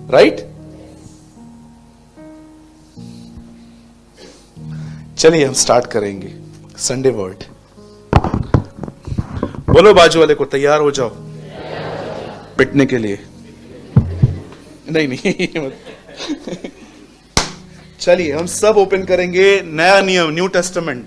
Right? चलिए हम start करेंगे संडे वर्ड। बोलो बाजू वाले को, तैयार हो जाओ पिटने के लिए। नहीं चलिए हम सब ओपन करेंगे नया नियम, न्यू टेस्टामेंट।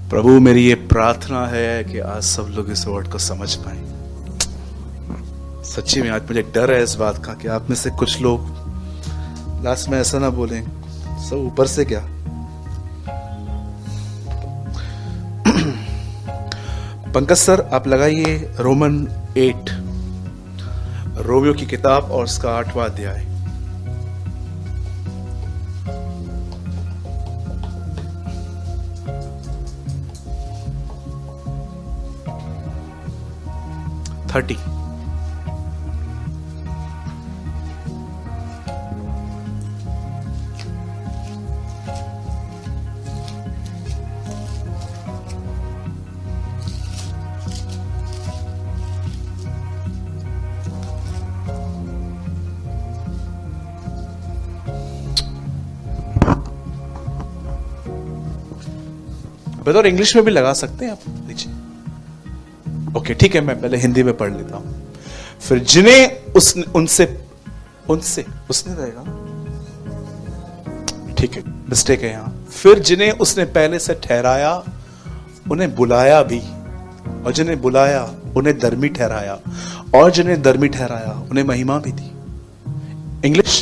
प्रभु मेरी ये प्रार्थना है कि आज सब लोग इस वर्ड को समझ पाए। सच्ची में आज मुझे डर है इस बात का कि आप में से कुछ लोग लास्ट में ऐसा ना बोलें सब ऊपर से क्या। पंकज सर आप लगाइए रोमन 8, रोमियो की किताब और उसका 8वां अध्याय। और इंग्लिश में भी लगा सकते हैं आप, लीजिए। ओके ठीक है, मैं पहले हिंदी में पढ़ लेता हूं। फिर जिन्हें उसने रहेगा, ठीक है मिस्टेक है यहां। फिर जिन्हें उसने पहले से ठहराया उन्हें बुलाया भी, और जिन्हें बुलाया उन्हें धर्मी ठहराया, और जिन्हें धर्मी ठहराया उन्हें महिमा भी दी। English,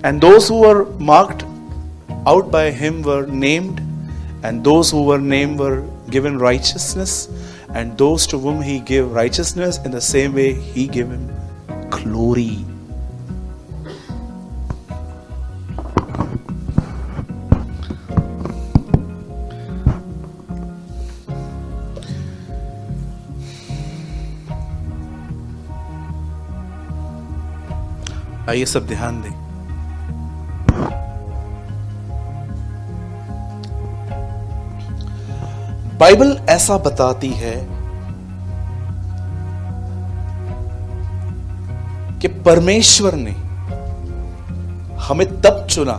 and those who were marked out by him were named, and those who were named were given righteousness, and those to whom he gave righteousness in the same way he gave him glory. आइए सब ध्यान दें। Bible ऐसा बताती है कि परमेश्वर ने हमें तब चुना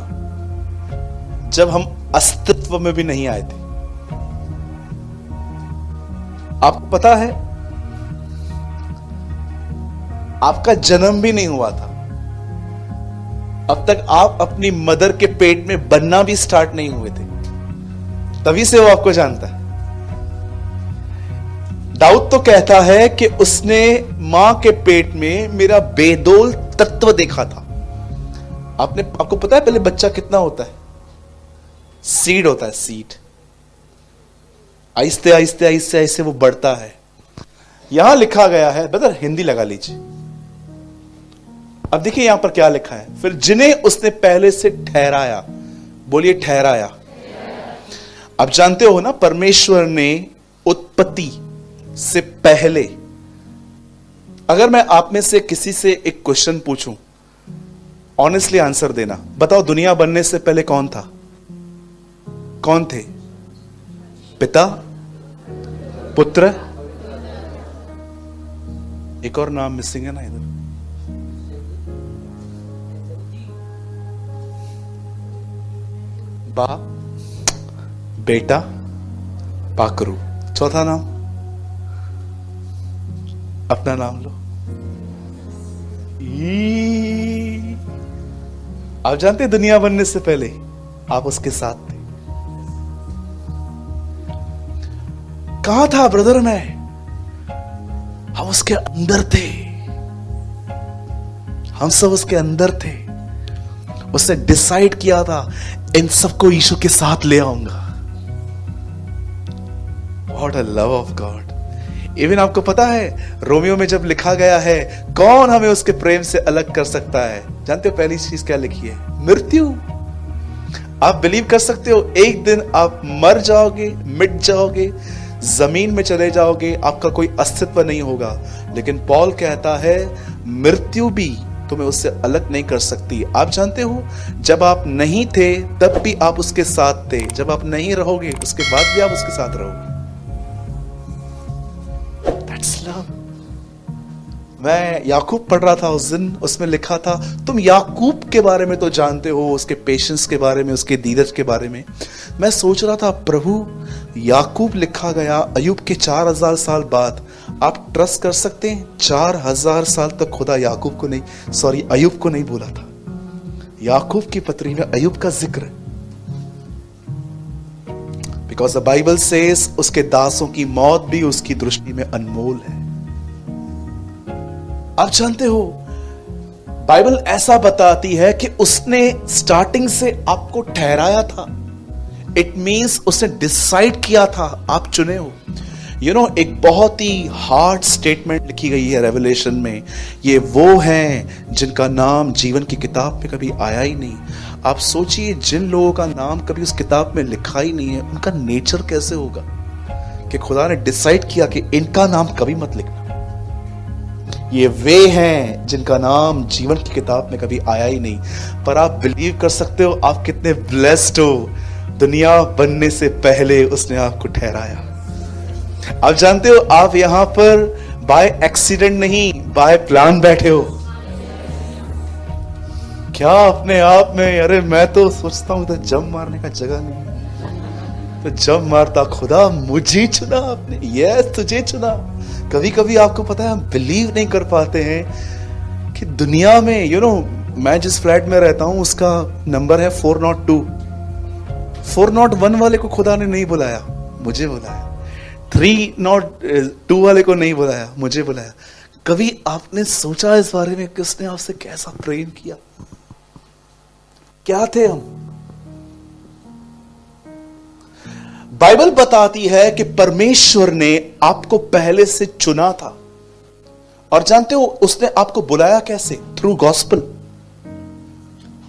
जब हम अस्तित्व में भी नहीं आए थे। आपको पता है आपका जन्म भी नहीं हुआ था, अब तक आप अपनी मदर के पेट में बनना भी स्टार्ट नहीं हुए थे, तभी से वो आपको जानता है। दाऊद तो कहता है कि उसने मां के पेट में मेरा बेदोल तत्व देखा था। आपको पता है पहले बच्चा कितना होता है? सीड होता है, सीड। आहिस्ते आहिस्ते आहिस्ते आहिस्ते वो बढ़ता है। यहां लिखा गया है, ब्रदर हिंदी लगा लीजिए। अब देखिए यहां पर क्या लिखा है, फिर जिन्हें उसने पहले से ठहराया, बोलिए ठहराया। अब जानते हो ना परमेश्वर ने उत्पत्ति से पहले, अगर मैं आप में से किसी से एक क्वेश्चन पूछूं, ऑनेस्टली आंसर देना, बताओ दुनिया बनने से पहले कौन था? कौन थे? पिता, पुत्र, एक और नाम मिसिंग है ना इधर, बाप, बेटा, पाकरू, चौथा नाम अपना नाम लो। आप जानते हैं दुनिया बनने से पहले आप उसके साथ थे। कहां था ब्रदर? मैं, हम उसके अंदर थे, हम सब उसके अंदर थे। उसने डिसाइड किया था इन सबको यीशु के साथ ले आऊंगा। What a love of God. Even आपको पता है रोमियो में जब लिखा गया है कौन हमें उसके प्रेम से अलग कर सकता है, जानते हो पहली चीज क्या लिखी है? मृत्यु। आप बिलीव कर सकते हो एक दिन आप मर जाओगे, मिट जाओगे, जमीन में चले जाओगे, आपका कोई अस्तित्व नहीं होगा। लेकिन पौल कहता है मृत्यु भी तुम्हें उससे अलग नहीं कर सकती। आप जानते हो जब आप नहीं थे तब भी आप उसके साथ थे, जब आप नहीं रहोगे उसके बाद भी आप उसके साथ रहोगे। That's love। मैं याकूब पढ़ रहा था उस दिन, उसमें लिखा था, तुम याकूब के बारे में तो जानते हो, उसके पेशेंस के बारे में, उसके धीरज के बारे में। मैं सोच रहा था प्रभु याकूब लिखा गया अय्यूब के 4000 साल बाद, आप ट्रस्ट कर सकते हैं 4000 साल तक खुदा याकूब को नहीं, सॉरी अय्यूब को नहीं बोला था। याकूब की पत्री में अय्यूब का जिक्र, बिकॉज द बाइबल सेज उसके दासों की मौत भी उसकी दृष्टि में अनमोल है। आप जानते हो बाइबल ऐसा बताती है कि उसने स्टार्टिंग से आपको ठहराया था। इट मींस उसने डिसाइड किया था, आप चुने हो। एक बहुत ही हार्ड स्टेटमेंट लिखी गई है रेवलेशन में, ये वो हैं जिनका नाम जीवन की किताब में कभी आया ही नहीं। आप सोचिए जिन लोगों का नाम कभी उस किताब में लिखा ही नहीं है, उनका नेचर कैसे होगा कि खुदा ने डिसाइड किया कि इनका नाम कभी मत लिखना। ये वे हैं जिनका नाम जीवन की किताब में कभी आया ही नहीं। पर आप बिलीव कर सकते हो आप कितने ब्लेस्ड हो, दुनिया बनने से पहले उसने आपको ठहराया। आप जानते हो आप यहां पर बाय एक्सीडेंट नहीं, बाय प्लान बैठे हो। क्या अपने आप में, अरे मैं तो सोचता हूं तो जंप मारने का जगह नहीं, तो जंप मारता, खुदा मुझे चुना आपने, यस तुझे चुना। कभी कभी आपको पता है हम बिलीव नहीं कर पाते हैं कि दुनिया में मैं जिस फ्लैट में रहता हूं उसका नंबर है 402। 401 वाले को खुदा ने नहीं बुलाया, मुझे बुलाया। 302 वाले को नहीं बुलाया, मुझे बुलाया। कभी आपने सोचा इस बारे में कि उसने आपसे कैसा प्रेम किया? क्या थे हम? बाइबल बताती है कि परमेश्वर ने आपको पहले से चुना था। और जानते हो उसने आपको बुलाया कैसे? Through gospel.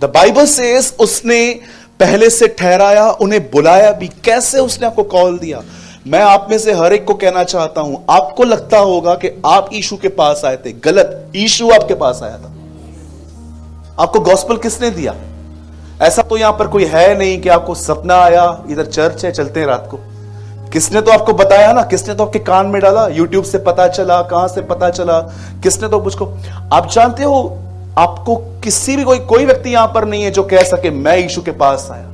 The Bible says उसने पहले से ठहराया, उन्हें बुलाया भी। कैसे उसने आपको कॉल दिया? मैं आप में से हर एक को कहना चाहता हूं, आपको लगता होगा कि आप यीशु के पास आए थे, गलत। यीशु आपके पास आया था। आपको गॉस्पेल किसने दिया? ऐसा तो यहां पर कोई है नहीं कि आपको सपना आया, इधर चर्च है चलते हैं रात को। किसने तो आपको बताया ना, किसने तो आपके कान में डाला, यूट्यूब से पता चला, कहां से पता चला, किसने तो मुझको। आप जानते हो आपको किसी भी कोई व्यक्ति यहां पर नहीं है जो कह सके मैं यीशु के पास आया।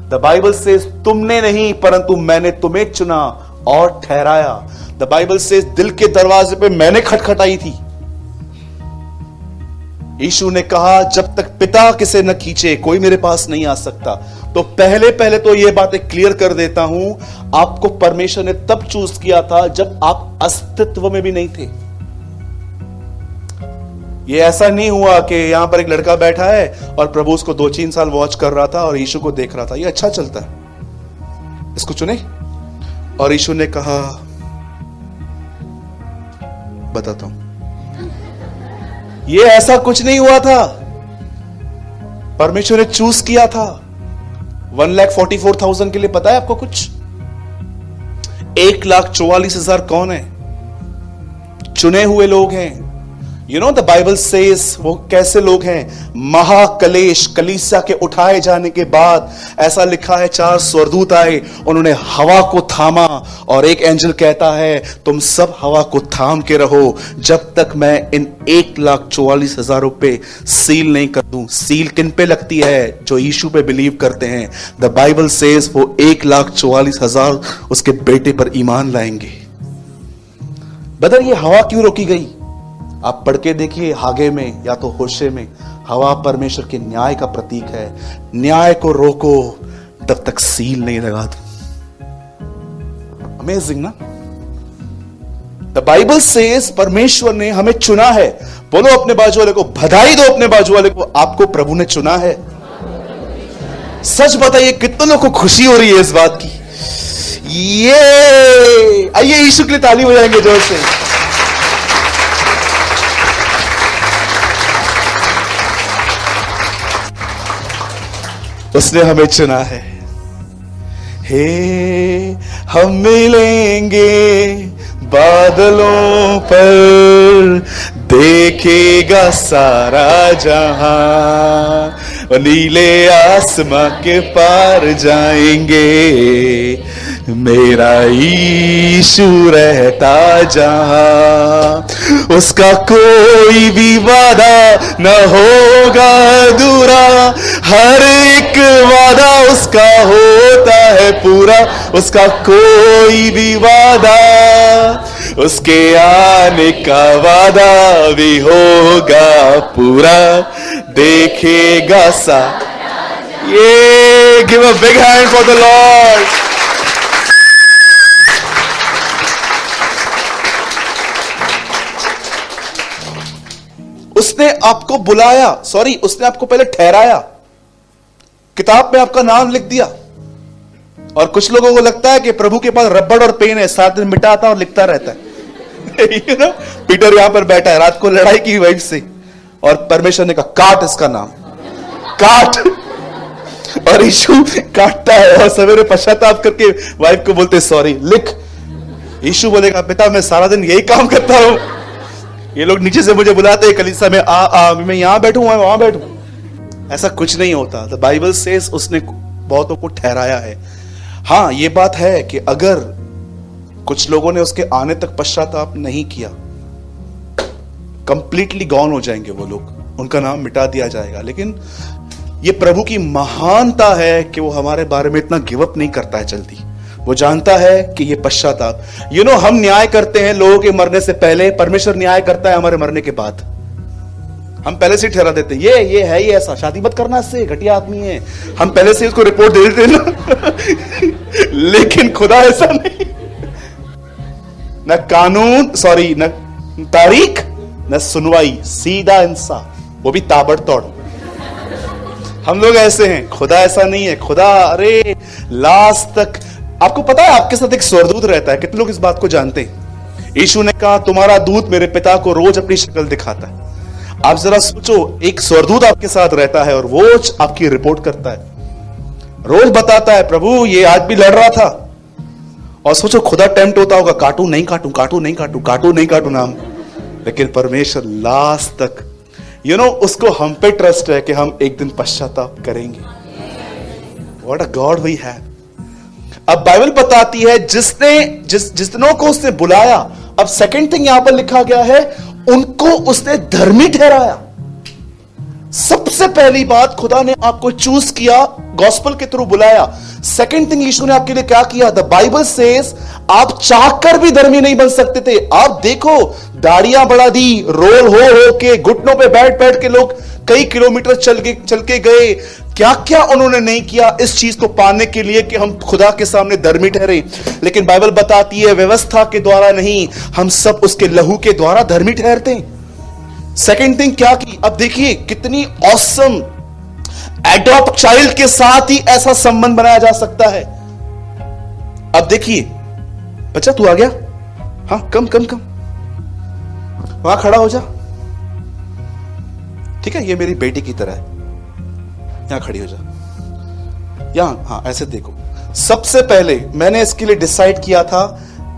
द बाइबल सेज तुमने नहीं परंतु मैंने तुम्हें चुना और ठहराया। द बाइबल सेज दिल के दरवाजे पे मैंने खटखटाई थी। यीशु ने कहा जब तक पिता किसे न खींचे कोई मेरे पास नहीं आ सकता। तो पहले तो ये बातें क्लियर कर देता हूं, आपको परमेश्वर ने तब चूज किया था जब आप अस्तित्व में भी नहीं थे। ये ऐसा नहीं हुआ कि यहां पर एक लड़का बैठा है और प्रभु उसको 2-3 साल वॉच कर रहा था और यीशु को देख रहा था, ये अच्छा चलता है, इसको चुने। और यीशु ने कहा बताता हूं, ये ऐसा कुछ नहीं हुआ था। परमेश्वर ने चूज किया था 1,44,000 के लिए। पता है आपको कुछ? 1,44,000 कौन है? चुने हुए लोग हैं। द बाइबल सेज वो कैसे लोग हैं? महाकलेश, कलीसिया के उठाए जाने के बाद ऐसा लिखा है 4 स्वर्गदूत आए, उन्होंने हवा को थामा और एक एंजल कहता है तुम सब हवा को थाम के रहो जब तक मैं इन 1,44,000 पे सील नहीं कर दूं। सील किन पे लगती है? जो यीशु पे बिलीव करते हैं। द बाइबल सेज वो 1,44,000 उसके बेटे पर ईमान लाएंगे। बदर ये हवा क्यों रोकी गई? आप पढ़ के देखिए हागे में या तो होशे में, हवा परमेश्वर के न्याय का प्रतीक है। न्याय को रोको तब तक सील नहीं लगा दो। अमेजिंग ना? द बाइबल सेज परमेश्वर ने हमें चुना है। बोलो अपने बाजू वाले को, बधाई दो अपने बाजू वाले को, आपको प्रभु ने चुना है। सच बताइए कितने लोगों को खुशी हो रही है इस बात की? ये आइए यीशु के लिए ताली बजाएंगे जोर से। उसने हमें चुना है। हे हम मिलेंगे बादलों पर, देखेगा सारा जहां, नीले आसमां के पार जाएंगे, मेरा यीशु रहता जहां। उसका कोई भी वादा न होगा अधूरा, हर एक वादा उसका होता है पूरा। उसका कोई भी वादा, उसके आने का वादा भी होगा पूरा, देखेगा सा। ये give a big hand for the Lord. उसने आपको बुलाया, सॉरी उसने आपको पहले ठहराया, किताब में आपका नाम लिख दिया। और कुछ लोगों को लगता है कि प्रभु के पास रबड़ और पेन है, साथ में मिटाता और लिखता रहता है। you know? पीटर यहां पर बैठा है, रात को लड़ाई की वाइफ से, और परमेश्वर ने कहा काट इसका नाम, काट। और यीशु काटता है और सवेरे पश्चाताप करके वाइफ को बोलते सॉरी लिख। यीशु बोलेगा पिता मैं सारा दिन यही काम करता हूं, ये लोग नीचे से मुझे बुलाते हैं कलीसिया में, मैं यहां बैठूं मैं वहां बैठूं। ऐसा कुछ नहीं होता। द बाइबल सेज उसने बहुतों को ठहराया है। हां ये बात है कि अगर कुछ लोगों ने उसके आने तक पश्चाताप नहीं किया, कंप्लीटली गॉन हो जाएंगे वो लोग, उनका नाम मिटा दिया जाएगा। लेकिन ये प्रभु की महानता है कि वो हमारे बारे में इतना गिव अप नहीं करता है जल्दी। वो जानता है कि ये पश्चाताप, हम न्याय करते हैं लोगों के मरने से पहले, परमेश्वर न्याय करता है हमारे मरने के बाद। हम पहले से ठहरा देते हैं ये है ये ऐसा, शादी मत करना इससे, घटिया आदमी है, हम पहले से इसको रिपोर्ट दे देते हैं ना। लेकिन खुदा ऐसा नहीं, न कानून, सॉरी न तारीख न सुनवाई, सीधा इंसाफ, वो भी ताबड़तोड़। हम लोग ऐसे हैं, खुदा ऐसा नहीं है। खुदा अरे लास्ट तक, आपको पता है आपके साथ एक स्वर्गदूत रहता है, कितने लोग इस बात को जानते हैं? यीशु ने कहा तुम्हारा दूत मेरे पिता को रोज अपनी शक्ल दिखाता है। आप जरा सोचो, एक स्वर्गदूत आपके साथ रहता है और रोज आपकी रिपोर्ट करता है, रोज बताता है प्रभु ये आज भी लड़ रहा था। और सोचो खुदा टेम्प्ट होता होगा, काटू नहीं काटू, काटू नहीं काटू, काटू नहीं काटू नाम। लेकिन परमेश्वर लास्ट तक उसको हम पे ट्रस्ट है कि हम एक दिन पश्चाताप करेंगे। What a God we have. अब बाइबल बताती है जितनों को उसने बुलाया, अब सेकंड थिंग यहां पर लिखा गया है, उनको उसने धर्मी ठहराया। सबसे पहली बात, खुदा ने आपको चूज किया, गॉस्पेल के थ्रू बुलाया। सेकंड थिंग, यीशु ने आपके लिए क्या किया? द बाइबल सेज आप चाहकर भी धर्मी नहीं बन सकते थे। आप देखो, दाढ़ियां बढ़ा दी, रोल हो के, घुटनों पे बैठ बैठ के लोग कई किलोमीटर चल के गए। क्या क्या उन्होंने नहीं किया इस चीज को पाने के लिए कि हम खुदा के सामने धर्मी ठहरे। लेकिन बाइबल बताती है व्यवस्था के द्वारा नहीं, हम सब उसके लहू के द्वारा धर्मी ठहरते हैं। सेकेंड थिंग क्या की? अब देखिए कितनी ऑसम, एडॉप्ट चाइल्ड के साथ ही ऐसा संबंध बनाया जा सकता है। अब देखिए, बच्चा तू आ गया, हाँ कम कम कम, वहां खड़ा हो जा, ठीक है, ये मेरी बेटी की तरह है, यहां खड़ी हो जा, यहां, हाँ ऐसे देखो। सबसे पहले मैंने इसके लिए डिसाइड किया था,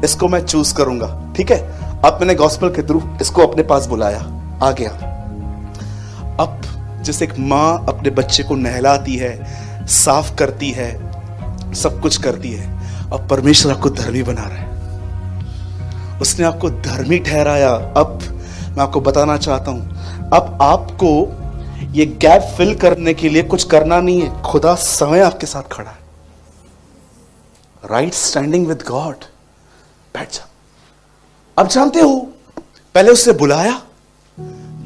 इसको मैं चूज करूंगा, ठीक है। अब मैंने गॉस्पेल के थ्रू इसको अपने पास बुलाया, आ गया। अब जैसे एक मां अपने बच्चे को नहलाती है, साफ करती है, सब कुछ करती है, अब परमेश्वर आपको धर्मी बना रहा है, उसने आपको धर्मी ठहराया। अब मैं आपको बताना चाहता हूं, अब आपको ये गैप फिल करने के लिए कुछ करना नहीं है, खुदा समय आपके साथ खड़ा है। राइट स्टैंडिंग विद गॉड, बैठ जा। अब जानते हो, पहले उससे बुलाया,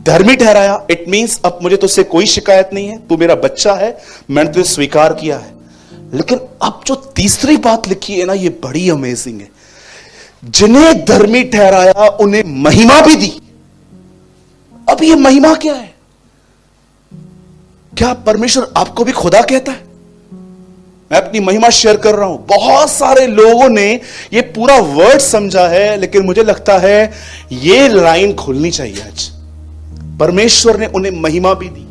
धर्मी ठहराया, इट मींस अब मुझे तुझसे कोई शिकायत नहीं है, तू मेरा बच्चा है, मैंने तुझे स्वीकार किया है। लेकिन अब जो तीसरी बात लिखी है ना, ये बड़ी अमेजिंग है। जिन्हें धर्मी ठहराया उन्हें महिमा भी दी। अब ये महिमा क्या है? क्या परमेश्वर आपको भी खुदा कहता है? मैं अपनी महिमा शेयर कर रहा हूं। बहुत सारे लोगों ने ये पूरा वर्ड समझा है, लेकिन मुझे लगता है ये लाइन खुलनी चाहिए आज। परमेश्वर ने उन्हें महिमा भी दी।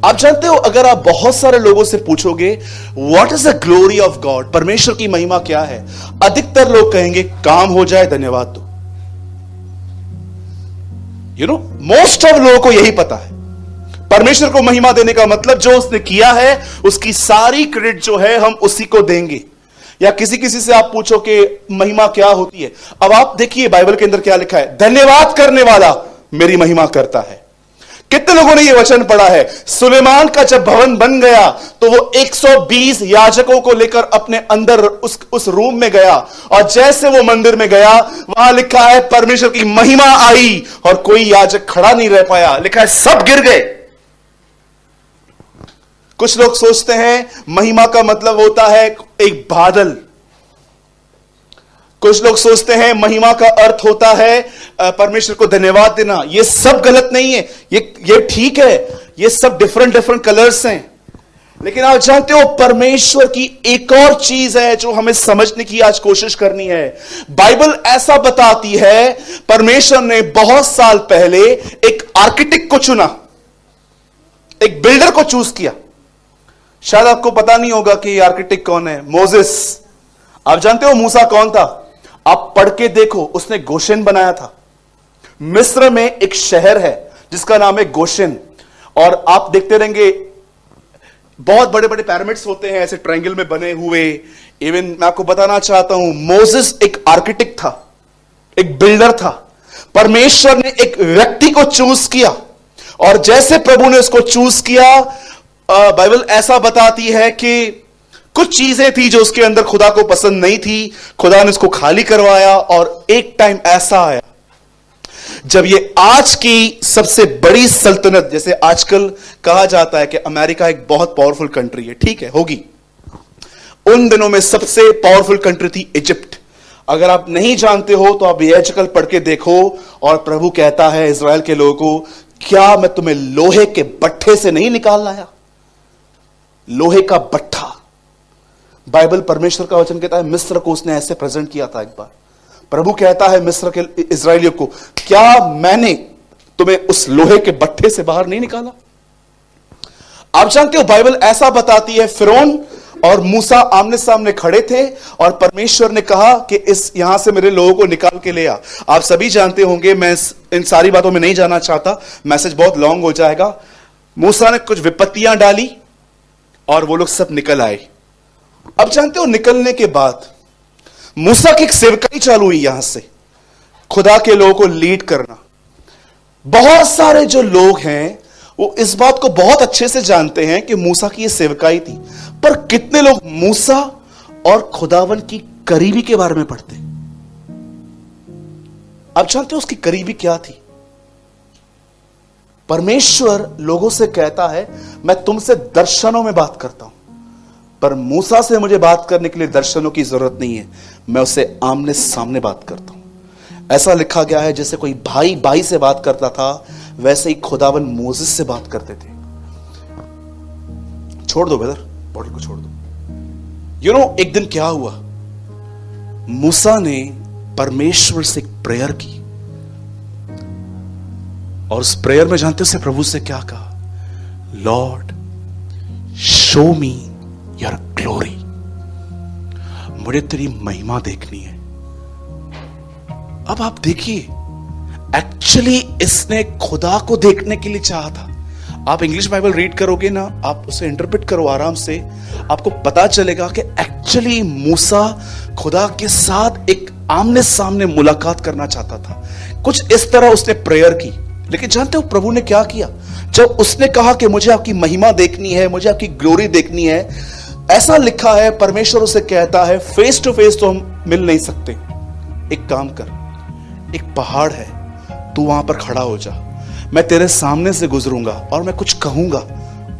आप जानते हो, अगर आप बहुत सारे लोगों से पूछोगे what is the glory of God, परमेश्वर की महिमा क्या है, अधिकतर लोग कहेंगे काम हो जाए धन्यवाद दो। मोस्ट ऑफ लोगों को यही पता है परमेश्वर को महिमा देने का मतलब जो उसने किया है उसकी सारी क्रेडिट जो है हम उसी को देंगे। या किसी से आप पूछो कि महिमा क्या होती है, अब आप देखिए बाइबल के अंदर क्या लिखा है, धन्यवाद करने वाला मेरी महिमा करता है। कितने लोगों ने यह वचन पढ़ा है? सुलेमान का जब भवन बन गया तो वो 120 याजकों को लेकर अपने अंदर उस रूम में गया, और जैसे वो मंदिर में गया वहां लिखा है परमेश्वर की महिमा आई और कोई याजक खड़ा नहीं रह पाया, लिखा है सब गिर गए। कुछ लोग सोचते हैं महिमा का मतलब होता है एक बादल, कुछ लोग सोचते हैं महिमा का अर्थ होता है परमेश्वर को धन्यवाद देना। यह सब गलत नहीं है, ये ठीक है, ये सब डिफरेंट कलर्स हैं। लेकिन आप जानते हो परमेश्वर की एक और चीज है जो हमें समझने की आज कोशिश करनी है। बाइबल ऐसा बताती है परमेश्वर ने बहुत साल पहले एक आर्किटेक्ट को चुना, एक बिल्डर को चूज किया। शायद आपको पता नहीं होगा कि ये आर्किटेक्ट कौन है, मोसेस। आप जानते हो मूसा कौन था? आप पढ़ के देखो, उसने गोशेन बनाया था। मिस्र में एक शहर है जिसका नाम है गोशेन, और आप देखते रहेंगे बहुत बड़े बड़े पिरामिड्स होते हैं ऐसे ट्रायंगल में बने हुए। इवन मैं आपको बताना चाहता हूं मोसेस एक आर्किटेक्ट था, एक बिल्डर था। परमेश्वर ने एक व्यक्ति को चूज किया, और जैसे प्रभु ने उसको चूज किया, बाइबल ऐसा बताती है कि कुछ चीजें थी जो उसके अंदर खुदा को पसंद नहीं थी, खुदा ने उसको खाली करवाया। और एक टाइम ऐसा आया जब ये आज की सबसे बड़ी सल्तनत, जैसे आजकल कहा जाता है कि अमेरिका एक बहुत पावरफुल कंट्री है, ठीक है, होगी, उन दिनों में सबसे पावरफुल कंट्री थी इजिप्ट। अगर आप नहीं जानते हो तो आप ये आजकल पढ़ के देखो। और प्रभु कहता है इज़राइल के लोगों को, क्या मैं तुम्हें लोहे के बट्ठे से नहीं निकाल लाया? लोहे का बट्ठा, बाइबल परमेश्वर का वचन कहता है मिस्र को उसने ऐसे प्रेजेंट किया था। एक बार प्रभु कहता है मिस्र के इजरायलियों को, क्या मैंने तुम्हें उस लोहे के बट्ठे से बाहर नहीं निकाला? आप जानते हो बाइबल ऐसा बताती है फिरौन और मूसा आमने सामने खड़े थे, और परमेश्वर ने कहा कि यहां से मेरे लोगों को निकाल के ले आ। आप सभी जानते होंगे, मैं इन सारी बातों में नहीं जाना चाहता, मैसेज बहुत लॉन्ग हो जाएगा। मूसा ने कुछ विपत्तियां डाली और वो लोग सब निकल आए। अब जानते हो निकलने के बाद मूसा की एक सेवकाई चालू हुई, यहां से खुदा के लोगों को लीड करना। बहुत सारे जो लोग हैं वो इस बात को बहुत अच्छे से जानते हैं कि मूसा की ये सेवकाई थी, पर कितने लोग मूसा और खुदावन की करीबी के बारे में पढ़ते? आप जानते हो उसकी करीबी क्या थी? परमेश्वर लोगों से कहता है मैं तुमसे दर्शनों में बात करता हूं, पर मूसा से मुझे बात करने के लिए दर्शनों की जरूरत नहीं है, मैं उससे आमने सामने बात करता हूं। ऐसा लिखा गया है जैसे कोई भाई भाई से बात करता था, वैसे ही खुदावन मोसेस से बात करते थे। छोड़ दो ब्रदर, बॉटल को छोड़ दो। एक दिन क्या हुआ, मूसा ने परमेश्वर से एक प्रेयर की, और उस प्रेयर में जानते हो उसने प्रभु से क्या कहा? Lord show me your glory, मुझे तेरी महिमा देखनी है। अब आप देखिए, एक्चुअली इसने खुदा को देखने के लिए चाहा था। आप इंग्लिश बाइबल रीड करोगे ना, आप उसे इंटरप्रेट करो आराम से, आपको पता चलेगा कि एक्चुअली मूसा खुदा के साथ एक आमने सामने मुलाकात करना चाहता था। कुछ इस तरह उसने प्रेयर की। लेकिन जानते हो प्रभु ने क्या किया? जब उसने कहा कि मुझे आपकी महिमा देखनी है, मुझे आपकी ग्लोरी देखनी है, ऐसा लिखा है परमेश्वर उसे कहता है फेस टू फेस तो हम मिल नहीं सकते, एक काम कर, एक पहाड़ है, तू वहां पर खड़ा हो जा, मैं तेरे सामने से गुजरूंगा और मैं कुछ कहूंगा,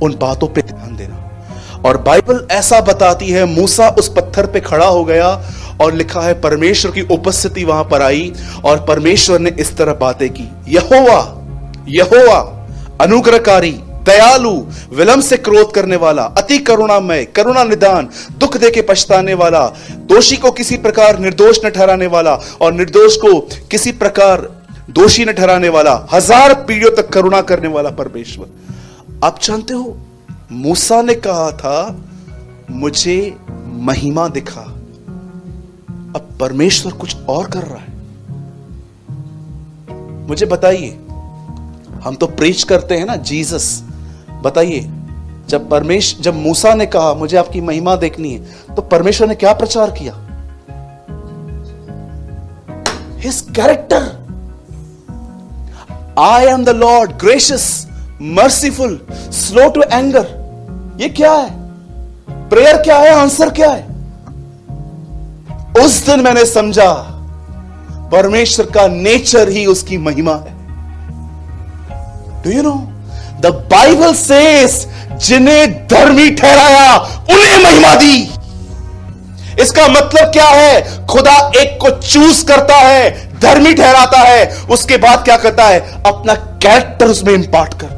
उन बातों पे ध्यान देना। और बाइबल ऐसा बताती है मूसा उस पत्थर पे खड़ा हो गया, और लिखा है परमेश्वर की उपस्थिति वहां पर आई, और परमेश्वर ने इस तरह बातें की, यहोवा यहोवा अनुग्रहकारी, दयालु, विलंब से क्रोध करने वाला, अति करुणामय, करुणा निदान, दुख दे के पछताने वाला, दोषी को किसी प्रकार निर्दोष न ठहराने वाला और निर्दोष को किसी प्रकार दोषी न ठहराने वाला, 1000 पीढ़ियों तक करुणा करने वाला परमेश्वर। आप जानते हो, मूसा ने कहा था मुझे महिमा दिखा, अब परमेश्वर कुछ और कर रहा है। मुझे बताइए, हम तो प्रीच करते हैं ना जीसस, बताइए जब मूसा ने कहा मुझे आपकी महिमा देखनी है, तो परमेश्वर ने क्या प्रचार किया? His character. I am the Lord gracious merciful slow to anger. ये क्या है? प्रेयर क्या है? आंसर क्या है? उस दिन मैंने समझा परमेश्वर का नेचर ही उसकी महिमा है। Do you know the Bible says जिन्हें धर्मी ठहराया उन्हें महिमा दी। इसका मतलब क्या है? खुदा एक को चूज करता है, धर्मी ठहराता है, उसके बाद क्या करता है? अपना कैरेक्टर उसमें इंपार्ट करता है।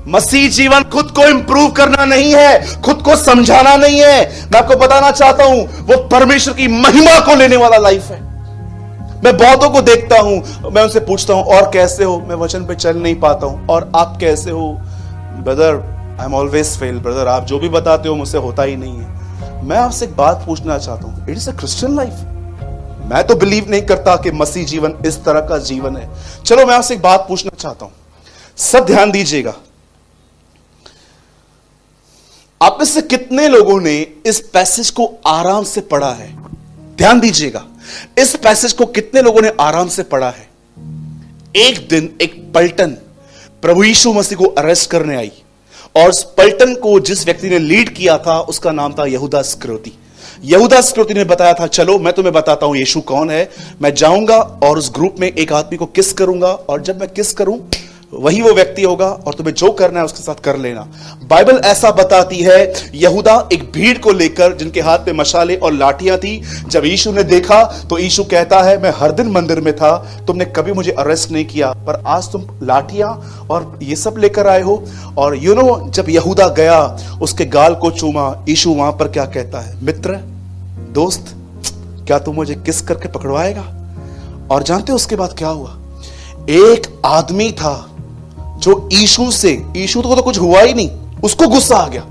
मसीह जीवन खुद को इंप्रूव करना नहीं है, खुद को समझाना नहीं है। मैं आपको बताना चाहता हूं, वो परमेश्वर की महिमा को लेने वाला लाइफ है। मैं बहुतों को देखता हूं, मैं उनसे पूछता हूं और कैसे हो? मैं वचन पे चल नहीं पाता हूं। और आप कैसे हो? Brother I am always fail. Brother आप जो भी बताते हो मुझसे होता ही नहीं है। मैं आपसे एक बात पूछना चाहता हूं, it is a Christian life. मैं तो बिलीव नहीं करता कि मसीह जीवन इस तरह का जीवन है। चलो मैं आपसे एक बात पूछना चाहता हूं, सब ध्यान दीजिएगा। आप में से कितने लोगों ने इस पैसेज को आराम से पढ़ा है? ध्यान दीजिएगा, इस पैसेज को कितने लोगों ने आराम से पढ़ा है? एक दिन एक पलटन प्रभु यीशु मसीह को अरेस्ट करने आई, और उस पलटन को जिस व्यक्ति ने लीड किया था उसका नाम था यहूदा इस्करियोती। यहूदा इस्करियोती ने बताया था, चलो मैं तुम्हें बताता हूं यीशु कौन है। मैं जाऊंगा और उस ग्रुप में एक आदमी को किस करूंगा, और जब मैं किस करूं वही वो व्यक्ति होगा, और तुम्हें जो करना है उसके साथ कर लेना। बाइबल ऐसा बताती है। यहूदा एक भीड़ को लेकर, जिनके हाथ में मशाले और लाठियां थी, जब यीशु ने देखा तो यीशु कहता है, मैं हर दिन मंदिर में था, तुमने कभी मुझे अरेस्ट नहीं किया, पर आज तुम लाठियां और ये सब लेकर आए हो। और जब यहूदा गया, उसके गाल को चूमा, यीशु वहां पर क्या कहता है? मित्र, दोस्त, क्या तुम मुझे किस करके पकड़वाएगा? और जानते हो उसके बाद क्या हुआ? एक आदमी था जो यीशु को तो कुछ हुआ ही नहीं, उसको गुस्सा आ गया।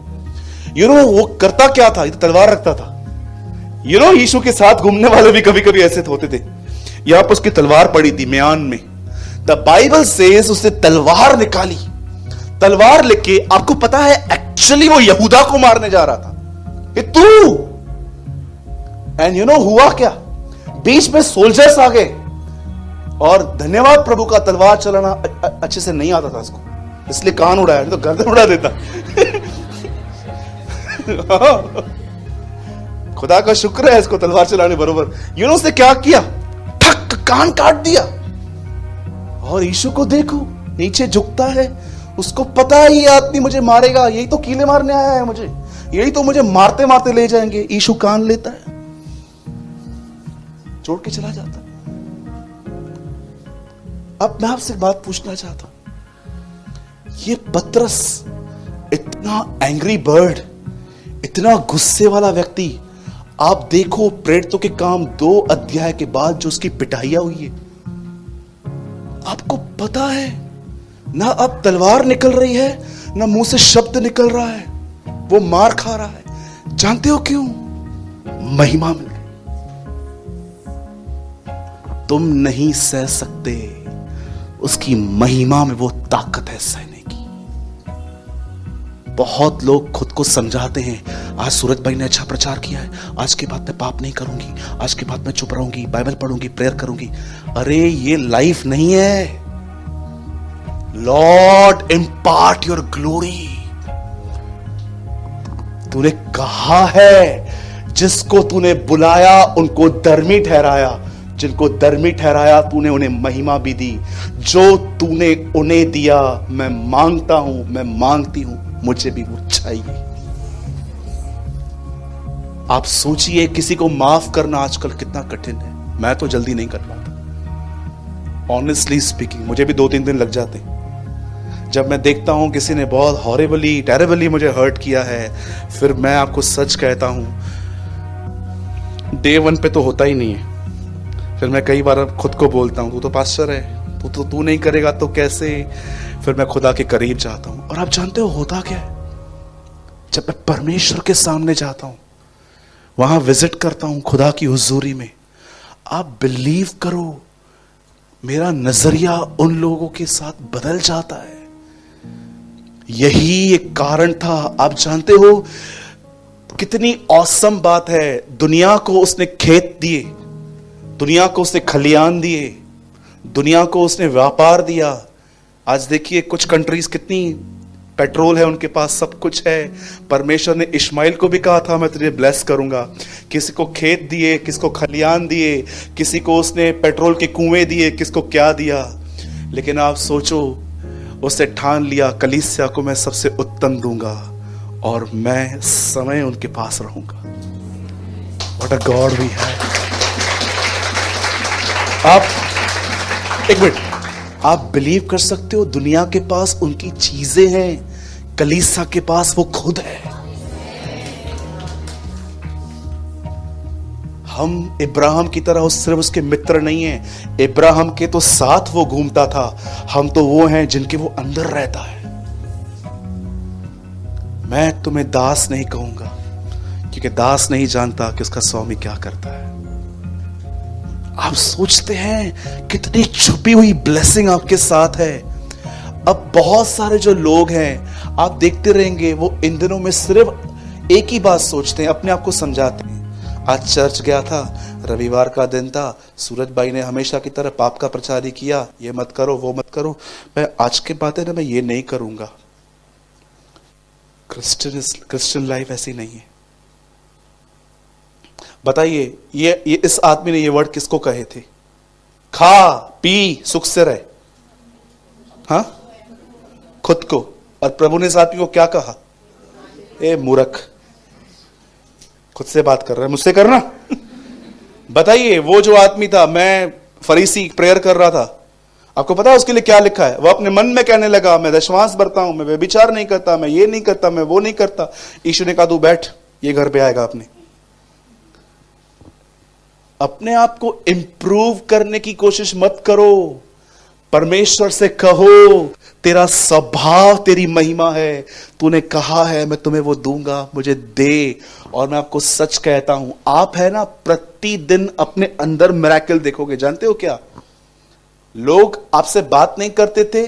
वो करता क्या था? तलवार रखता था। यीशु के साथ घूमने वाले भी कभी कभी ऐसे होते थे। यहां पर उसकी तलवार पड़ी थी म्यान में। द बाइबल सेज उसने तलवार निकाली, तलवार लेके, आपको पता है एक्चुअली वो यहूदा को मारने जा रहा था। ये तू एंड हुआ क्या? बीच में सोल्जर्स आ गए, और धन्यवाद प्रभु का, तलवार चलाना अच्छे से नहीं आता था उसको, इसलिए कान उड़ाया, नहीं तो गर्दन उड़ा देता। खुदा का शुक्र है इसको तलवार चलाने बरोबर। उसने क्या किया? ठक, कान काट दिया। और यीशु को देखो नीचे झुकता है, उसको पता है ये आदमी मुझे मारेगा, यही तो कीले मारने आया है मुझे, यही तो मुझे मारते मारते ले जाएंगे। यीशु कान लेता है, छोड़ के चला जाता है। अब मैं आपसे एक बात पूछना चाहता हूं, ये पतरस इतना एंग्री बर्ड, इतना गुस्से वाला व्यक्ति, आप देखो प्रेरितों के काम 2 अध्याय के बाद जो उसकी पिटाइयां हुई है, आपको पता है ना अब तलवार निकल रही है, ना मुंह से शब्द निकल रहा है, वो मार खा रहा है। जानते हो क्यों? महिमा मिल गई। तुम नहीं सह सकते, उसकी महिमा में वो ताकत है सहने की। बहुत लोग खुद को समझाते हैं, आज सूरज भाई ने अच्छा प्रचार किया है, आज के बाद मैं पाप नहीं करूंगी, आज के बाद मैं चुप रहूंगी, बाइबल पढ़ूंगी, प्रेयर करूंगी। अरे ये लाइफ नहीं है। Lord impart your glory. तूने कहा है जिसको तूने बुलाया उनको धर्मी ठहराया, जिनको धर्मी ठहराया तूने उन्हें महिमा भी दी। जो तूने उन्हें दिया मैं मांगता हूं, मैं मांगती हूं, मुझे भी वो चाहिए। आप सोचिए किसी को माफ करना आजकल कितना कठिन है। मैं तो जल्दी नहीं कर पाता, ऑनेस्टली स्पीकिंग। मुझे भी 2-3 दिन लग जाते जब मैं देखता हूं किसी ने बहुत हॉरिबली टेरेबली मुझे हर्ट किया है। फिर मैं आपको सच कहता हूं, डे 1 पे तो होता ही नहीं है। फिर मैं कई बार खुद को बोलता हूं, तू तो पास्टर है, तो तू नहीं करेगा तो कैसे? फिर मैं खुदा के करीब जाता हूं। और आप जानते हो होता क्या है? जब मैं परमेश्वर के सामने जाता हूं, वहां विजिट करता हूं खुदा की हुजूरी में, आप बिलीव करो, मेरा नजरिया उन लोगों के साथ बदल जाता है। यही एक कारण था। आप जानते हो कितनी औसम बात है, दुनिया को उसने खेत दिए, दुनिया को उसने खलियान दिए, दुनिया को उसने व्यापार दिया। आज देखिए कुछ कंट्रीज कितनी पेट्रोल है उनके पास, सब कुछ है। परमेश्वर ने इश्माइल को भी कहा था मैं तुझे ब्लेस करूंगा। किसी को खेत दिए, किसको खलियान दिए, किसी को उसने पेट्रोल के कुएं दिए, किसको क्या दिया। लेकिन आप सोचो, उसने ठान लिया कलीसिया को मैं सबसे उत्तम दूंगा और मैं समय उनके पास रहूंगा। What a God we have. आप एक मिनट, आप बिलीव कर सकते हो दुनिया के पास उनकी चीजें हैं, कलीसिया के पास वो खुद है। हम इब्राहिम की तरह सिर्फ उसके मित्र नहीं हैं, इब्राहिम के तो साथ वो घूमता था, हम तो वो हैं जिनके वो अंदर रहता है। मैं तुम्हें दास नहीं कहूंगा क्योंकि दास नहीं जानता कि उसका स्वामी क्या करता है। आप सोचते हैं कितनी छुपी हुई ब्लेसिंग आपके साथ है। अब बहुत सारे जो लोग हैं आप देखते रहेंगे, वो इन दिनों में सिर्फ एक ही बात सोचते हैं, अपने आप को समझाते हैं। आज चर्च गया था, रविवार का दिन था, सूरज भाई ने हमेशा की तरह पाप का प्रचार ही किया, ये मत करो वो मत करो। मैं आज के बात है ना, मैं ये नहीं करूंगा। क्रिश्चियन लाइफ ऐसी नहीं है। बताइए ये इस आदमी ने ये वर्ड किसको कहे थे? खा पी सुख से रहे, हाँ, खुद को। और प्रभु ने इस आदमी को क्या कहा? ए मूर्ख, खुद से बात कर रहा है, मुझसे करना। बताइए वो जो आदमी था, मैं फरीसी प्रेयर कर रहा था, आपको पता है उसके लिए क्या लिखा है? वो अपने मन में कहने लगा मैं दशमांश भरता हूं, मैं व्यभिचार नहीं करता, मैं ये नहीं करता, मैं वो नहीं करता। यीशु ने कहा तू बैठ, ये घर पे आएगा। अपने आप को इंप्रूव करने की कोशिश मत करो। परमेश्वर से कहो तेरा स्वभाव तेरी महिमा है, तूने कहा है मैं तुम्हें वो दूंगा, मुझे दे। और मैं आपको सच कहता हूं, आप है ना प्रतिदिन अपने अंदर मिरेकल देखोगे। जानते हो क्या? लोग आपसे बात नहीं करते थे,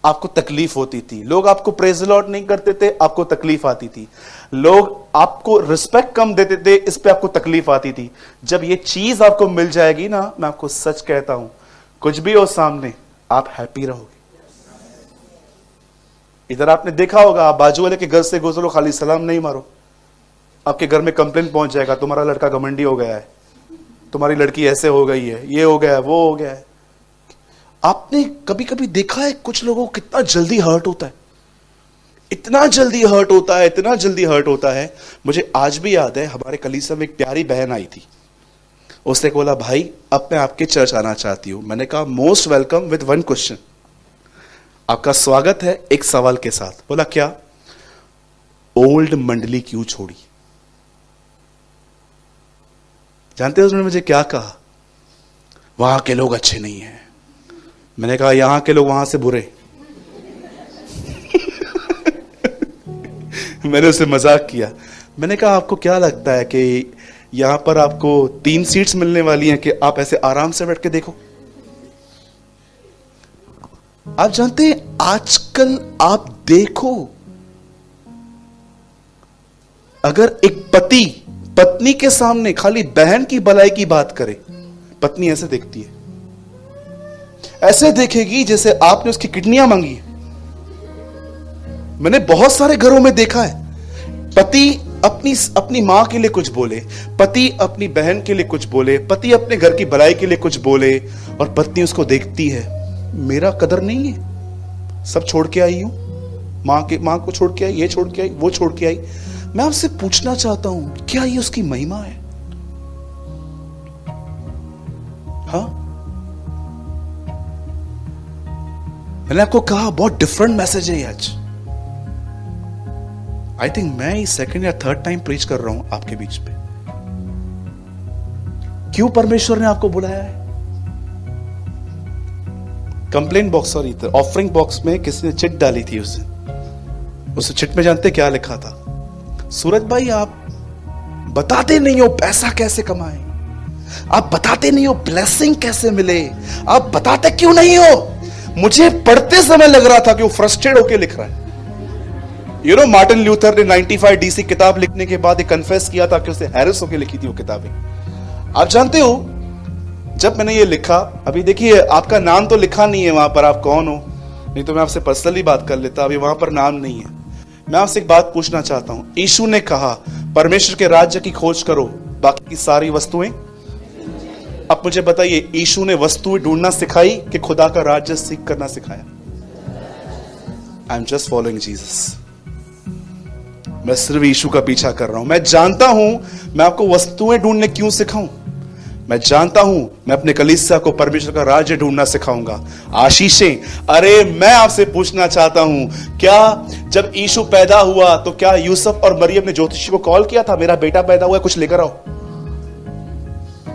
आपको तकलीफ होती थी। लोग आपको प्रेज द लॉर्ड नहीं करते थे, आपको तकलीफ आती थी। लोग आपको रिस्पेक्ट कम देते थे, इस पे आपको तकलीफ आती थी। जब ये चीज आपको मिल जाएगी ना, मैं आपको सच कहता हूं, कुछ भी हो सामने, आप हैप्पी रहोगे। इधर आपने देखा होगा, आप बाजू वाले के घर से गुजरो, खाली सलाम नहीं मारो, आपके घर में कंप्लेंट पहुंच जाएगा, तुम्हारा लड़का घमंडी हो गया है, तुम्हारी लड़की ऐसे हो गई है, ये हो गया है, वो हो गया है। आपने कभी कभी देखा है कुछ लोगों को कितना जल्दी हर्ट होता है, इतना जल्दी हर्ट होता है, इतना जल्दी हर्ट होता है। मुझे आज भी याद है, हमारे कलीसिया में एक प्यारी बहन आई थी, उसने बोला भाई अब मैं आपके चर्च आना चाहती हूं। मैंने कहा most welcome with one question, आपका स्वागत है एक सवाल के साथ। बोला क्या? ओल्ड मंडली क्यों छोड़ी? जानते हो उसने मुझे क्या कहा? वहां के लोग अच्छे नहीं हैं। मैंने कहा यहां के लोग वहां से बुरे। मैंने उससे मजाक किया। मैंने कहा आपको क्या लगता है कि यहां पर आपको 3 सीट्स मिलने वाली हैं कि आप ऐसे आराम से बैठ के देखो? आप जानते हैं आजकल आप देखो, अगर एक पति पत्नी के सामने खाली बहन की भलाई की बात करे, पत्नी ऐसे देखती है, ऐसे देखेगी जैसे आपने उसकी किडनियां मांगी। मैंने बहुत सारे घरों में देखा है, पति अपनी मां के लिए कुछ बोले, पति अपनी बहन के लिए कुछ बोले, पति अपने घर की भलाई के लिए कुछ बोले, और पत्नी उसको देखती है, मेरा कदर नहीं है, सब छोड़ के आई हूं, मां को छोड़ के आई, ये छोड़ के आई, वो छोड़ के आई। मैं आपसे पूछना चाहता हूं, क्या ये उसकी महिमा है? हाँ, मैंने आपको कहा बहुत डिफरेंट मैसेज है आज। आई थिंक मैं सेकंड या थर्ड टाइम प्रीच कर रहा हूं आपके बीच पे। क्यों परमेश्वर ने आपको बुलाया है? Complaint box, sorry, offering box में किसी ने चिट डाली थी उस दिन। उस चिट में जानते क्या लिखा था? सूरज भाई, आप बताते नहीं हो पैसा कैसे कमाएं, आप बताते नहीं हो ब्लेसिंग कैसे मिले, आप बताते क्यों नहीं हो? मुझे पढ़ते समय लग रहा था कि वो फ्रस्ट्रेट होकर लिख रहा है। यू नो, मार्टिन ल्यूथर ने 95 DC किताब लिखने के बाद कन्फेस किया था कि उसने हैरिस होकर लिखी थी वो किताबें। आप जानते हो, जब मैंने ये लिखा, अभी देखिए आपका नाम तो लिखा नहीं है वहां पर, आप कौन हो, नहीं तो मैं आपसे पर्सनली बात कर लेता, अभी वहां पर नाम नहीं है। मैं आपसे एक बात पूछना चाहता हूं। यीशु ने कहा परमेश्वर के राज्य की खोज करो, बाकी की सारी वस्तुएं। अब मुझे बताइए, यीशु ने वस्तुएं ढूंढना सिखाई कि खुदा का राज्य सीख करना सिखाया? I am just following Jesus. मैं सिर्फ यीशु का पीछा कर रहा हूं। मैं जानता हूं मैं आपको वस्तुएं ढूंढने क्यों सिखाऊं। मैं जानता हूं मैं अपने कलीसिया को परमेश्वर का राज्य ढूंढना सिखाऊंगा, आशीषें। अरे मैं आपसे पूछना चाहता हूं, क्या जब यीशु पैदा हुआ तो क्या यूसुफ और मरियम ने ज्योतिषी को कॉल किया था, मेरा बेटा पैदा हुआ है, कुछ लेकर आओ?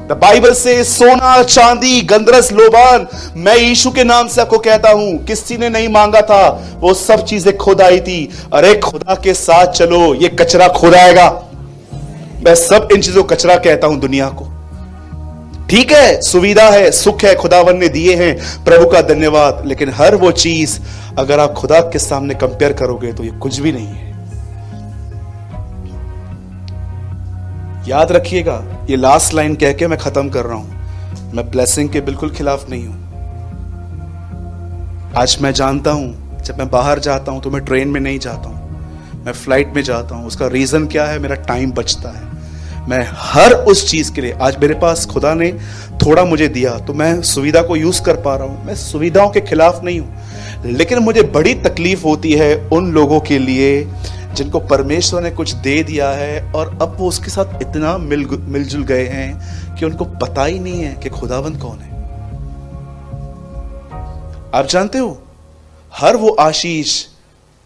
द बाइबल से सोना, चांदी, गंधरस, लोबान, मैं यीशु के नाम से आपको कहता हूं, किसी ने नहीं मांगा था, वो सब चीजें खुद आई थी। अरे खुदा के साथ चलो, ये कचरा खुद आएगा। मैं सब इन चीजों को कचरा कहता हूं दुनिया को। ठीक है, सुविधा है, सुख है, खुदावन ने दिए हैं, प्रभु का धन्यवाद, लेकिन हर वो चीज अगर आप खुदा के सामने कंपेयर करोगे तो ये कुछ भी नहीं है। याद रखिएगा, ये लास्ट लाइन कह के मैं खत्म कर रहा हूं। मैं ब्लेसिंग के बिल्कुल खिलाफ नहीं हूं। आज मैं जानता हूं जब मैं बाहर जाता हूं तो मैं ट्रेन में नहीं जाता हूं, मैं फ्लाइट में जाता हूं। उसका रीजन क्या है? मेरा टाइम बचता है। मैं हर उस चीज के लिए, आज मेरे पास खुदा ने थोड़ा मुझे दिया तो मैं सुविधा को यूज कर पा रहा हूं। मैं सुविधाओं के खिलाफ नहीं हूं, लेकिन मुझे बड़ी तकलीफ होती है उन लोगों के लिए जिनको परमेश्वर ने कुछ दे दिया है और अब वो उसके साथ इतना मिलजुल गए हैं कि उनको पता ही नहीं है कि खुदावंद कौन है। आप जानते हो, हर वो आशीष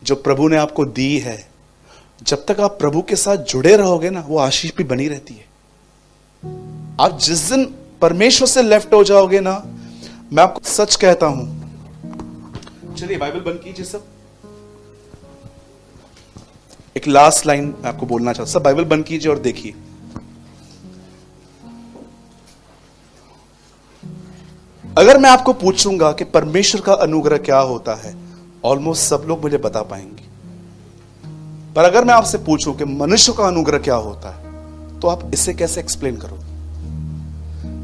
जो प्रभु ने आपको दी है, जब तक आप प्रभु के साथ जुड़े रहोगे ना, वो आशीष भी बनी रहती है। आप जिस दिन परमेश्वर से लेफ्ट हो जाओगे ना, मैं आपको सच कहता हूं। चलिए बाइबल बंद कीजिए सब। एक लास्ट लाइन मैं आपको बोलना चाहता हूं। सब बाइबल बंद कीजिए और देखिए। अगर मैं आपको पूछूंगा कि परमेश्वर का अनुग्रह क्या होता है, ऑलमोस्ट सब लोग मुझे बता पाएंगे। पर अगर मैं आपसे पूछूं कि मनुष्य का अनुग्रह क्या होता है, तो आप इसे कैसे एक्सप्लेन करोगे?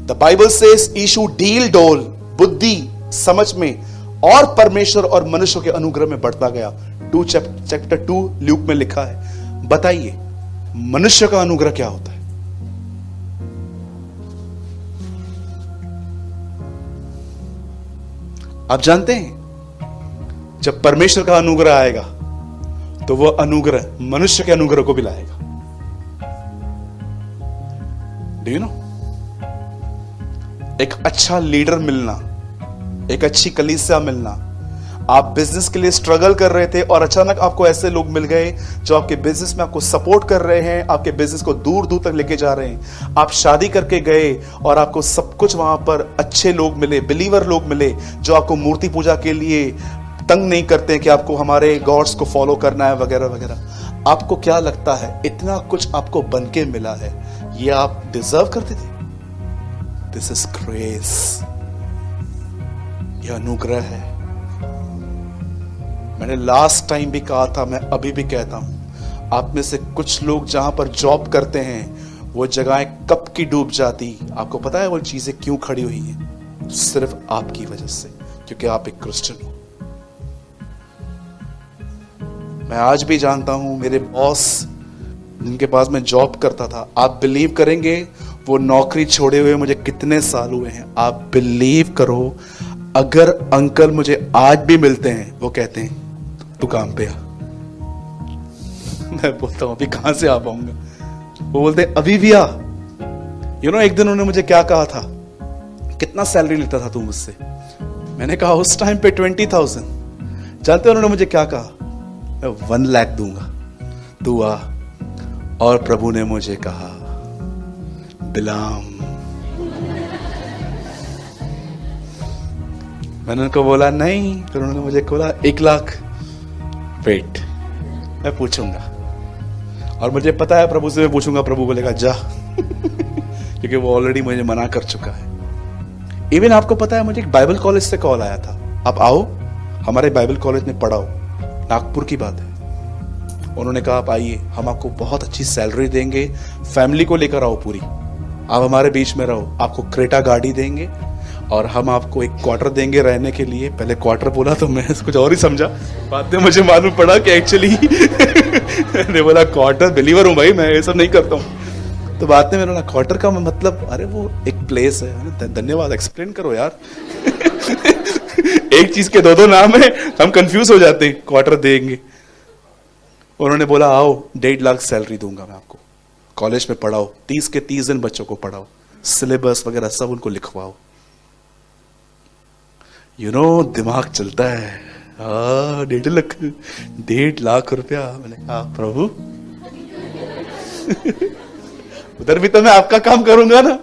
द बाइबल सेज यीशु डील डोल बुद्धि समझ में और परमेश्वर और मनुष्य के अनुग्रह में बढ़ता गया। चैप्टर 2 ल्यूक में लिखा है। बताइए मनुष्य का अनुग्रह क्या होता है? आप जानते हैं, जब परमेश्वर का अनुग्रह आएगा तो वह अनुग्रह मनुष्य के अनुग्रह को भी लाएगा। डू यू नो, एक अच्छा लीडर मिलना, एक अच्छी कलीसिया मिलना। आप बिजनेस के लिए स्ट्रगल कर रहे थे और अचानक आपको ऐसे लोग मिल गए जो आपके बिजनेस में आपको सपोर्ट कर रहे हैं, आपके बिजनेस को दूर दूर तक लेके जा रहे हैं। आप शादी करके गए और आपको सब कुछ वहां पर अच्छे लोग मिले, बिलीवर लोग मिले, जो आपको मूर्ति पूजा के लिए तंग नहीं करते कि आपको हमारे गॉड्स को फॉलो करना है वगैरह वगैरह। आपको क्या लगता है इतना कुछ आपको बन के मिला है, ये आप डिजर्व करते थे? दिस इज ग्रेस, यह अनुग्रह है। मैंने लास्ट टाइम भी कहा था, मैं अभी भी कहता हूं, आप में से कुछ लोग जहां पर जॉब करते हैं वो जगहें कब की डूब जाती। आपको पता है वो चीजें क्यों खड़ी हुई हैं? सिर्फ आपकी वजह से, क्योंकि आप एक क्रिश्चियन हो। मैं आज भी जानता हूं, मेरे बॉस जिनके पास मैं जॉब करता था, आप बिलीव करेंगे वो नौकरी छोड़े हुए मुझे कितने साल हुए हैं। आप बिलीव करो, अगर अंकल मुझे आज भी मिलते हैं, वो कहते हैं तू काम पे आ। मैं बोलता हूं अभी कहां से आ पाऊंगा? वो बोलते हैं अभी भी आ। यू नो, एक दिन उन्होंने मुझे क्या कहा था, कितना सैलरी लेता था तू मुझसे? मैंने कहा उस टाइम पे 20,000। जानते हो उन्होंने मुझे क्या कहा? मैं 1 लाख दूंगा, तू आ। और प्रभु ने मुझे कहा, बिलाम, मैंने उनको बोला नहीं, फिर उन्होंने मुझे बोला 1 लाख, वेट मैं पूछूंगा, और मुझे पता है प्रभु से मैं पूछूंगा, प्रभु बोलेगा जा क्योंकि वो ऑलरेडी मुझे मना कर चुका है। इवन आपको पता है मुझे एक बाइबल कॉलेज से कॉल आया था, आप आओ हमारे बाइबल कॉलेज में पढ़ाओ, नागपुर की बात है। उन्होंने कहा आप आइए, हम आपको बहुत अच्छी सैलरी देंगे, फैमिली को लेकर आओ पूरी, आप हमारे बीच में रहो, आपको क्रेटा गाड़ी देंगे और हम आपको एक क्वार्टर देंगे रहने के लिए। पहले क्वार्टर बोला तो मैं कुछ और ही समझा, बाद में मुझे मालूम पड़ा कि एक्चुअली मैंने बोला क्वार्टर, बिलीवर हूं भाई मैं, ये सब नहीं करता हूँ। तो बाद में मैंने बोला क्वार्टर का मतलब, अरे वो एक प्लेस है। धन्यवाद, एक्सप्लेन करो यार एक चीज के दो नाम है, हम कंफ्यूज हो जाते हैं। क्वार्टर देंगे, उन्होंने बोला आओ 1.5 लाख सैलरी दूंगा मैं आपको, कॉलेज में पढ़ाओ, 30 के 30 दिन बच्चों को पढ़ाओ, सिलेबस वगैरह सब उनको लिखवाओ। दिमाग चलता है। 1.5 लाख रुपया। मैंने कहा प्रभु उधर भी तो मैं आपका काम करूंगा ना।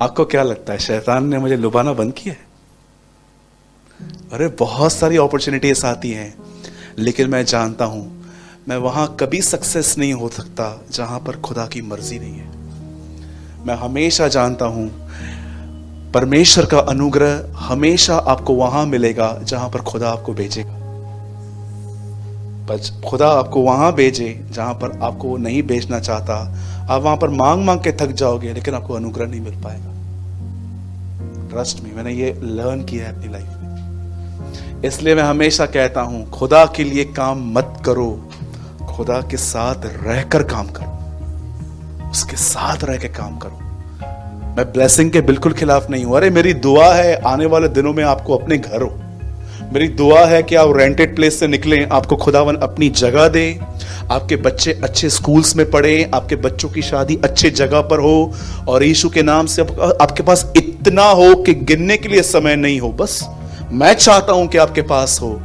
आपको क्या लगता है शैतान ने मुझे लुभाना बंद किया है? अरे बहुत सारी अपॉर्चुनिटीज आती हैं, लेकिन मैं जानता हूं मैं वहां कभी सक्सेस नहीं हो सकता जहां पर खुदा की मर्जी नहीं है। मैं हमेशा जानता हूं परमेश्वर का अनुग्रह हमेशा आपको वहां मिलेगा जहां पर खुदा आपको भेजेगा। बस खुदा आपको वहां भेजे जहां पर आपको वो नहीं भेजना चाहता, आप वहां पर मांग मांग के थक जाओगे, लेकिन आपको अनुग्रह नहीं मिल पाएगा। ट्रस्ट मी, मैंने ये लर्न किया है अपनी लाइफ में। इसलिए मैं हमेशा कहता हूं खुदा के लिए काम मत करो, खुदा के साथ रहकर काम करो, उसके साथ रह के काम करो। मैं ब्लेसिंग के बिल्कुल खिलाफ नहीं हूं। अरे मेरी दुआ है आने वाले दिनों में आपको अपने घर हो, मेरी दुआ है कि आप रेंटेड प्लेस से निकलें, आपको खुदावन अपनी जगह दे, आपके बच्चे अच्छे स्कूल्स में पढ़े, आपके बच्चों की शादी अच्छे जगह पर हो, और यीशु के नाम से आपके पास इतना हो कि गिनने के लिए समय नहीं हो। बस मैं चाहता हूं कि आपके पास हो,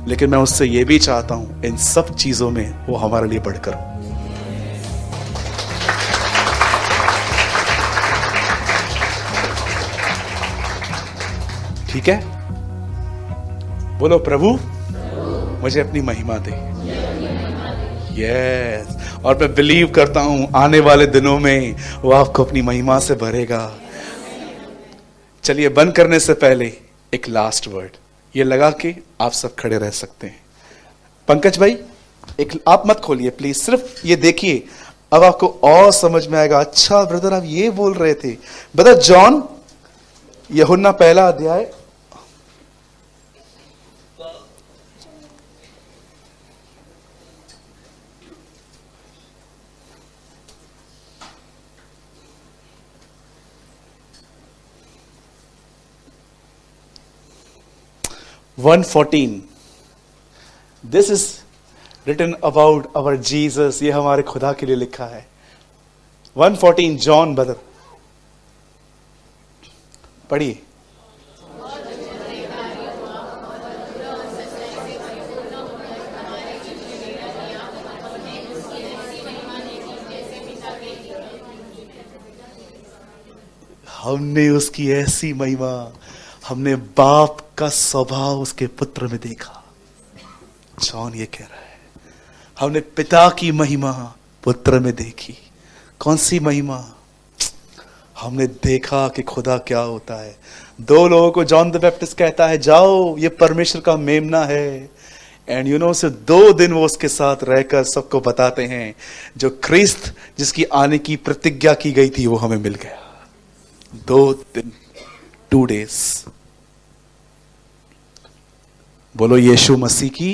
लेकिन मैं उससे यह भी चाहता हूं इन सब चीजों में वो हमारे लिए बढ़कर हो। ठीक है, बोलो प्रभु मुझे अपनी महिमा दे। यस, और मैं बिलीव करता हूं आने वाले दिनों में वो आपको अपनी महिमा से भरेगा। चलिए बंद करने से पहले एक लास्ट वर्ड ये लगा के आप सब खड़े रह सकते हैं। पंकज भाई एक आप मत खोलिए प्लीज, सिर्फ ये देखिए, अब आपको और समझ में आएगा। अच्छा ब्रदर आप ये बोल रहे थे। ब्रदर जॉन, यूहन्ना 1 अध्याय 1:14, this is written about our Jesus. ये हमारे खुदा के लिए लिखा है। 1:14 जॉन ब्रदर पढ़िए। हमने उसकी ऐसी महिमा, हमने बाप का स्वभाव उसके पुत्र में देखा। जॉन ये कह रहा है हमने पिता की महिमा पुत्र में देखी। कौन सी महिमा? हमने देखा कि खुदा क्या होता है। 2 लोगों को जॉन द बैप्टिस्ट कहता है जाओ ये परमेश्वर का मेमना है, एंड से 2 दिन वो उसके साथ रहकर सबको बताते हैं जो ख्रिस्त जिसकी आने की प्रतिज्ञा की गई थी वो हमें मिल गया। 2 दिन, 2 days। बोलो यीशु मसीह की